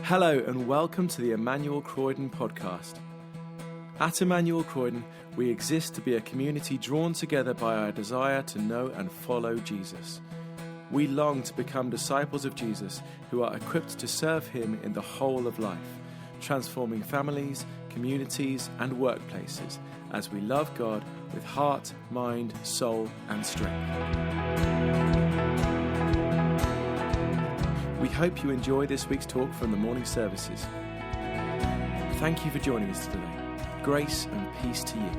Hello and welcome to the Emmanuel Croydon podcast. At Emmanuel Croydon, we exist to be a community drawn together by our desire to know and follow Jesus. We long to become disciples of Jesus who are equipped to serve him in the whole of life, transforming families, communities and workplaces as we love God with heart, mind, soul and strength. We hope you enjoy this week's talk from the morning services. Thank you for joining us today. Grace and peace to you.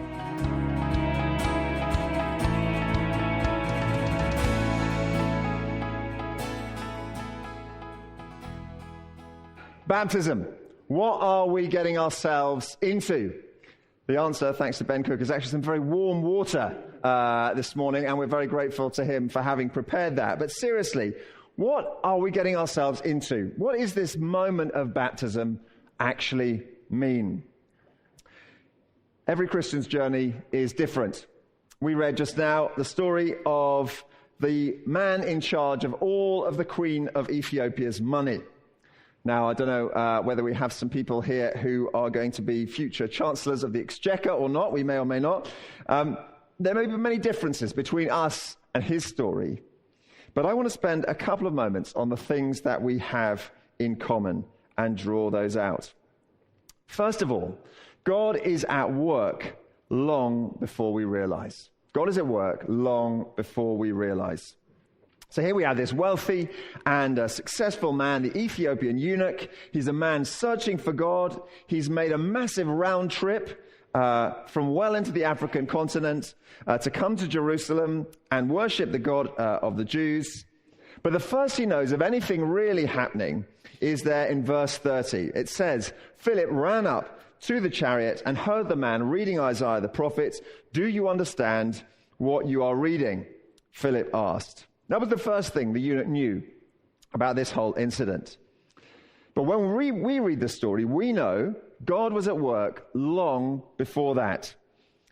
Baptism. What are we getting ourselves into? The answer, thanks to Ben Cook, is actually some very warm water this morning, and we're very grateful to him for having prepared that. But seriously, what are we getting ourselves into? What is this moment of baptism actually mean? Every Christian's journey is different. We read just now the story of the man in charge of all of the Queen of Ethiopia's money. Now, I don't know whether we have some people here who are going to be future chancellors of the Exchequer or not. We may or may not. There may be many differences between us and his story. But I want to spend a couple of moments on the things that we have in common and draw those out. First of all, God is at work long before we realize. God is at work long before we realize. So here we have this wealthy and successful man, the Ethiopian eunuch. He's a man searching for God. He's made a massive round trip from well into the African continent to come to Jerusalem and worship the God of the Jews. But the first he knows of anything really happening is there in verse 30. It says, Philip ran up to the chariot and heard the man reading Isaiah the prophet. Do you understand what you are reading? Philip asked. That was the first thing the eunuch knew about this whole incident. But when we read the story, we know God was at work long before that.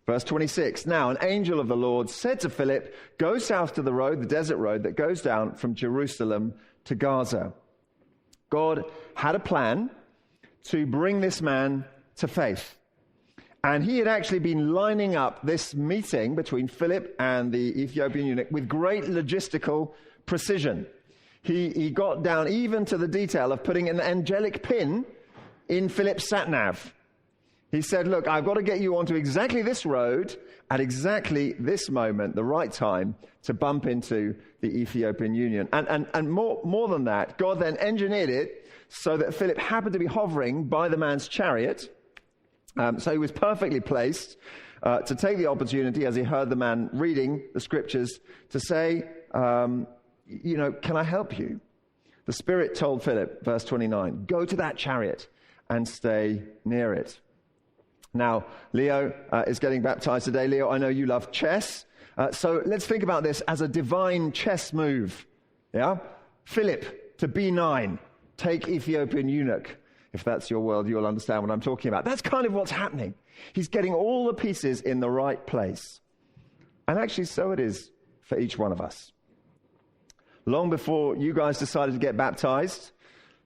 Verse 26, now an angel of the Lord said to Philip, go south to the road, the desert road that goes down from Jerusalem to Gaza. God had a plan to bring this man to faith. And he had actually been lining up this meeting between Philip and the Ethiopian eunuch with great logistical precision. He got down even to the detail of putting an angelic pin in Philip's sat-nav. He said, look, I've got to get you onto exactly this road at exactly this moment, the right time to bump into the Ethiopian eunuch. And more than that, God then engineered it so that Philip happened to be hovering by the man's chariot. So he was perfectly placed to take the opportunity as he heard the man reading the scriptures to say, can I help you? The Spirit told Philip, verse 29, go to that chariot and stay near it. Now, Leo is getting baptized today. Leo, I know you love chess. So let's think about this as a divine chess move. Yeah? Philip to B9, take Ethiopian eunuch. If that's your world, you'll understand what I'm talking about. That's kind of what's happening. He's getting all the pieces in the right place. And actually, so it is for each one of us. Long before you guys decided to get baptized,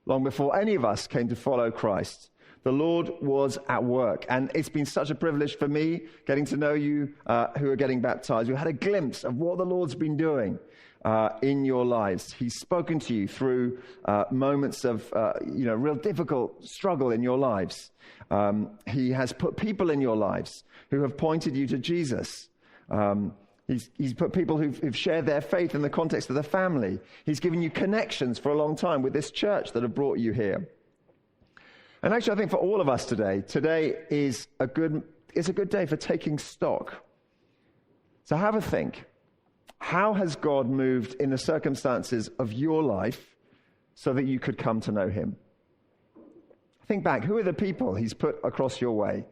long before any of us came to follow Christ, the Lord was at work. And it's been such a privilege for me getting to know you who are getting baptized. We had a glimpse of what the Lord's been doing in your lives. He's spoken to you through moments of real difficult struggle in your lives. He has put people in your lives who have pointed you to Jesus. He's put people who've shared their faith in the context of the family. He's given you connections for a long time with this church that have brought you here. And actually, I think for all of us today is a good day for taking stock. So have a think. How has God moved in the circumstances of your life so that you could come to know him? Think back. Who are the people he's put across your way?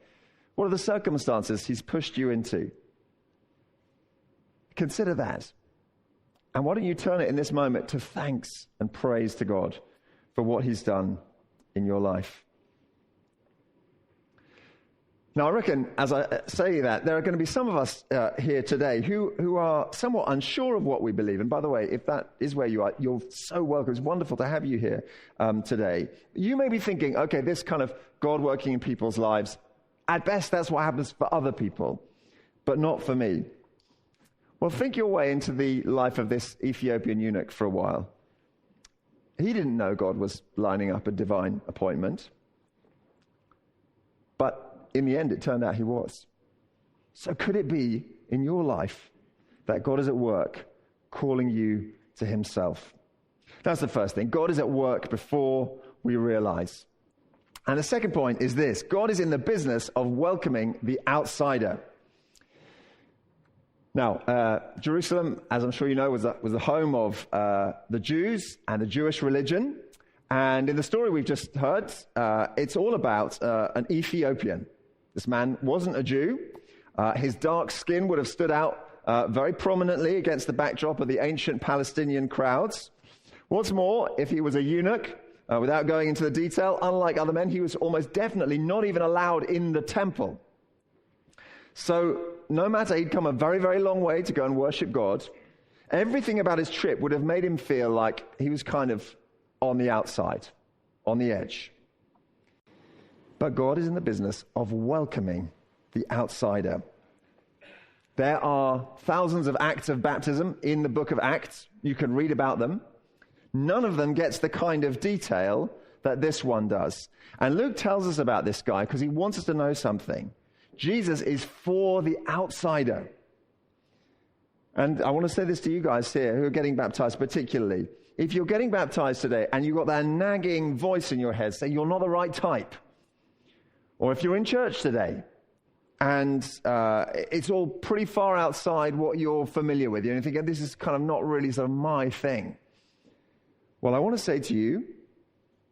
What are the circumstances he's pushed you into? Consider that. And why don't you turn it in this moment to thanks and praise to God for what he's done in your life? Now, I reckon, as I say that, there are going to be some of us here today who are somewhat unsure of what we believe. And by the way, if that is where you are, you're so welcome. It's wonderful to have you here today. You may be thinking, okay, this kind of God working in people's lives, at best that's what happens for other people, but not for me. Well, think your way into the life of this Ethiopian eunuch for a while. He didn't know God was lining up a divine appointment. But in the end, it turned out he was. So could it be in your life that God is at work calling you to himself? That's the first thing. God is at work before we realize. And the second point is this. God is in the business of welcoming the outsider. Now, Jerusalem, as I'm sure you know, was the home of the Jews and the Jewish religion. And in the story we've just heard, it's all about an Ethiopian. This man wasn't a Jew. His dark skin would have stood out very prominently against the backdrop of the ancient Palestinian crowds. What's more, if he was a eunuch, without going into the detail, unlike other men, he was almost definitely not even allowed in the temple. So no matter, he'd come a very, very long way to go and worship God. Everything about his trip would have made him feel like he was kind of on the outside, on the edge. But God is in the business of welcoming the outsider. There are thousands of acts of baptism in the book of Acts. You can read about them. None of them gets the kind of detail that this one does. And Luke tells us about this guy because he wants us to know something. Jesus is for the outsider. And I want to say this to you guys here who are getting baptized particularly. If you're getting baptized today and you've got that nagging voice in your head saying you're not the right type, or if you're in church today and it's all pretty far outside what you're familiar with, you're thinking, this is kind of not really sort of my thing. Well, I want to say to you,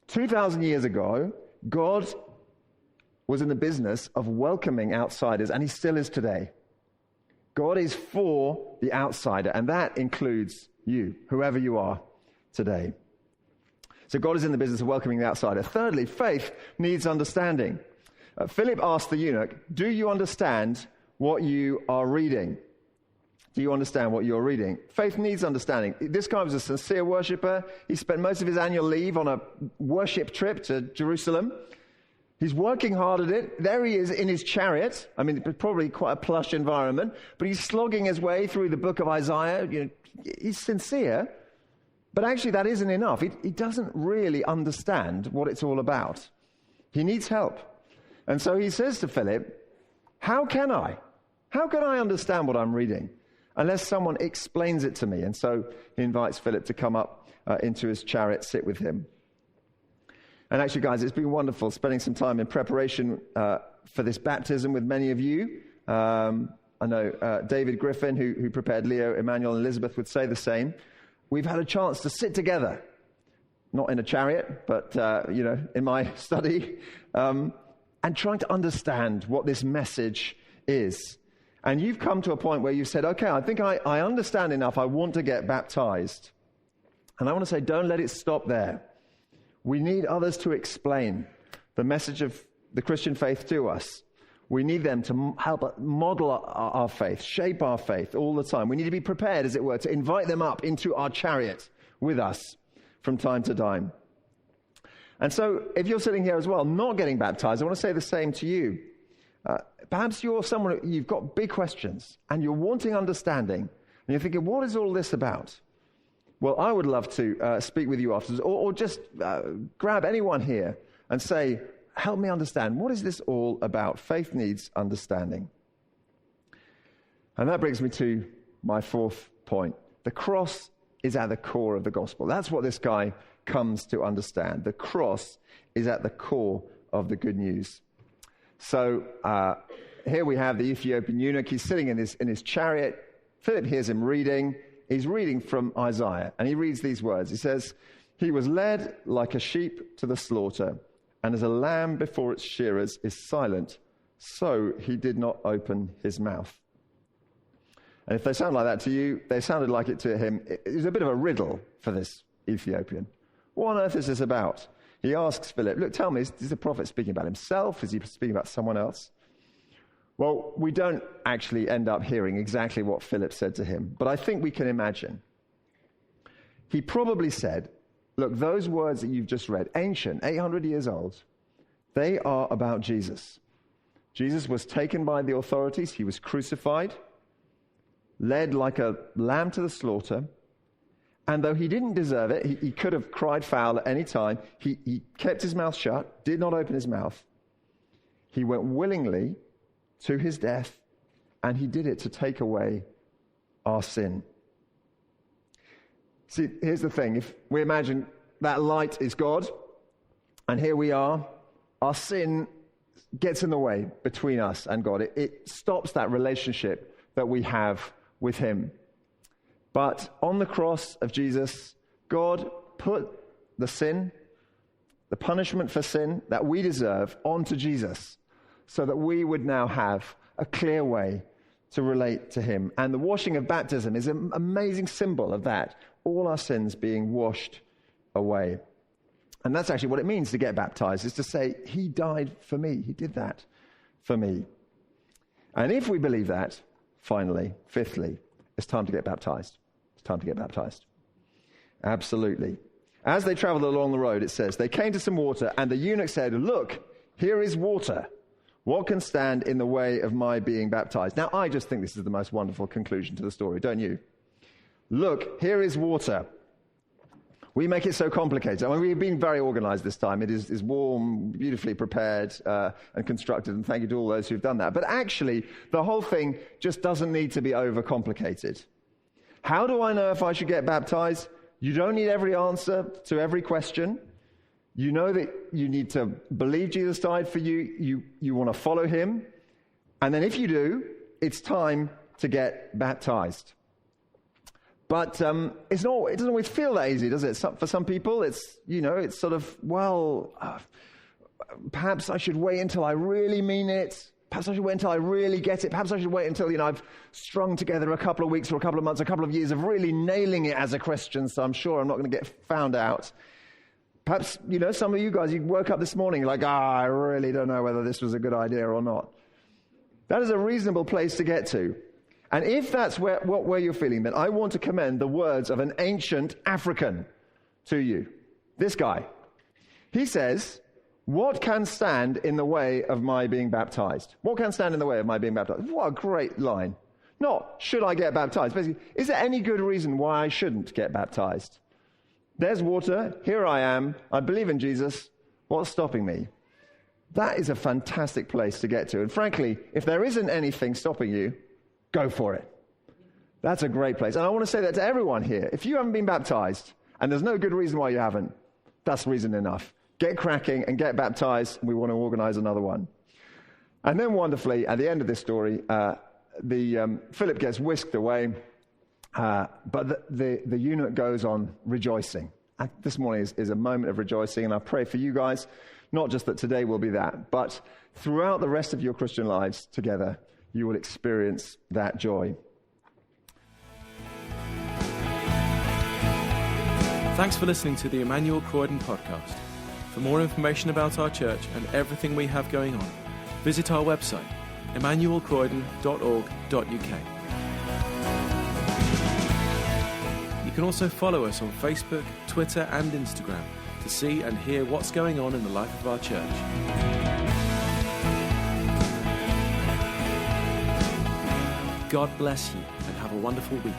2,000 years ago, God was in the business of welcoming outsiders, and he still is today. God is for the outsider, and that includes you, whoever you are today. So God is in the business of welcoming the outsider. Thirdly, faith needs understanding. Philip asked the eunuch, do you understand what you are reading? Do you understand what you're reading? Faith needs understanding. This guy was a sincere worshiper. He spent most of his annual leave on a worship trip to Jerusalem. He's working hard at it. There he is in his chariot. I mean, probably quite a plush environment, but he's slogging his way through the book of Isaiah. You know, he's sincere, but actually that isn't enough. He doesn't really understand what it's all about. He needs help. And so he says to Philip, how can I understand what I'm reading unless someone explains it to me? And so he invites Philip to come up into his chariot, sit with him. And actually, guys, it's been wonderful spending some time in preparation for this baptism with many of you. I know David Griffin, who prepared Leo, Emmanuel, and Elizabeth, would say the same. We've had a chance to sit together, not in a chariot, but in my study, and trying to understand what this message is. And you've come to a point where you've said, okay, I think I understand enough. I want to get baptized. And I want to say, don't let it stop there. We need others to explain the message of the Christian faith to us. We need them to help model our faith, shape our faith all the time. We need to be prepared, as it were, to invite them up into our chariot with us from time to time. And so if you're sitting here as well, not getting baptized, I want to say the same to you. Perhaps you're someone, you've got big questions and you're wanting understanding and you're thinking, what is all this about? Well, I would love to speak with you afterwards, or just grab anyone here and say, help me understand. What is this all about? Faith needs understanding. And that brings me to my fourth point. The cross is at the core of the gospel. That's what this guy comes to understand. The cross is at the core of the good news. So here we have the Ethiopian eunuch. He's sitting in his chariot. Philip hears him reading. He's reading from Isaiah, and he reads these words. He says, he was led like a sheep to the slaughter, and as a lamb before its shearers is silent, so he did not open his mouth. And if they sound like that to you, they sounded like it to him. It was a bit of a riddle for this Ethiopian. What on earth is this about? He asks Philip, look, tell me, is the prophet speaking about himself? Is he speaking about someone else? Well, we don't actually end up hearing exactly what Philip said to him, but I think we can imagine. He probably said, look, those words that you've just read, ancient, 800 years old, they are about Jesus. Jesus was taken by the authorities. He was crucified, led like a lamb to the slaughter. And though he didn't deserve it, he could have cried foul at any time. He kept his mouth shut, did not open his mouth. He went willingly to his death, and he did it to take away our sin. See, here's the thing. If we imagine that light is God, and here we are, our sin gets in the way between us and God. It stops that relationship that we have with him. But on the cross of Jesus, God put the sin, the punishment for sin that we deserve, onto Jesus, so that we would now have a clear way to relate to him. And the washing of baptism is an amazing symbol of that, all our sins being washed away. And that's actually what it means to get baptized, is to say, he died for me. He did that for me. And if we believe that, finally, fifthly, it's time to get baptized. It's time to get baptized. Absolutely. As they traveled along the road, it says, they came to some water, and the eunuch said, look, here is water. What can stand in the way of my being baptized? Now, I just think this is the most wonderful conclusion to the story, don't you? Look, here is water. We make it so complicated. I mean, we've been very organized this time. It is warm, beautifully prepared, and constructed, and thank you to all those who've done that. But actually, the whole thing just doesn't need to be overcomplicated. How do I know if I should get baptized? You don't need every answer to every question. You know that you need to believe Jesus died for you. You want to follow him. And then if you do, it's time to get baptized. But it doesn't always feel that easy, does it? For some people, it's sort of, perhaps I should wait until I really mean it. Perhaps I should wait until I really get it. Perhaps I should wait until, I've strung together a couple of weeks or a couple of months, a couple of years of really nailing it as a Christian, so I'm sure I'm not going to get found out. Perhaps, some of you guys, you woke up this morning like, I really don't know whether this was a good idea or not. That is a reasonable place to get to. And if that's where you're feeling, then I want to commend the words of an ancient African to you. This guy. He says, what can stand in the way of my being baptized? What can stand in the way of my being baptized? What a great line. Not, should I get baptized? Basically, is there any good reason why I shouldn't get baptized? There's water. Here I am. I believe in Jesus. What's stopping me? That is a fantastic place to get to. And frankly, if there isn't anything stopping you, go for it. That's a great place. And I want to say that to everyone here. If you haven't been baptized, and there's no good reason why you haven't, that's reason enough. Get cracking and get baptized. We want to organize another one. And then wonderfully, at the end of this story, Philip gets whisked away, but the eunuch goes on rejoicing. And this morning is a moment of rejoicing, and I pray for you guys, not just that today will be that, but throughout the rest of your Christian lives together, you will experience that joy. Thanks for listening to the Emmanuel Croydon podcast. For more information about our church and everything we have going on, visit our website, emmanuelcroydon.org.uk. You can also follow us on Facebook, Twitter and Instagram to see and hear what's going on in the life of our church. God bless you and have a wonderful week.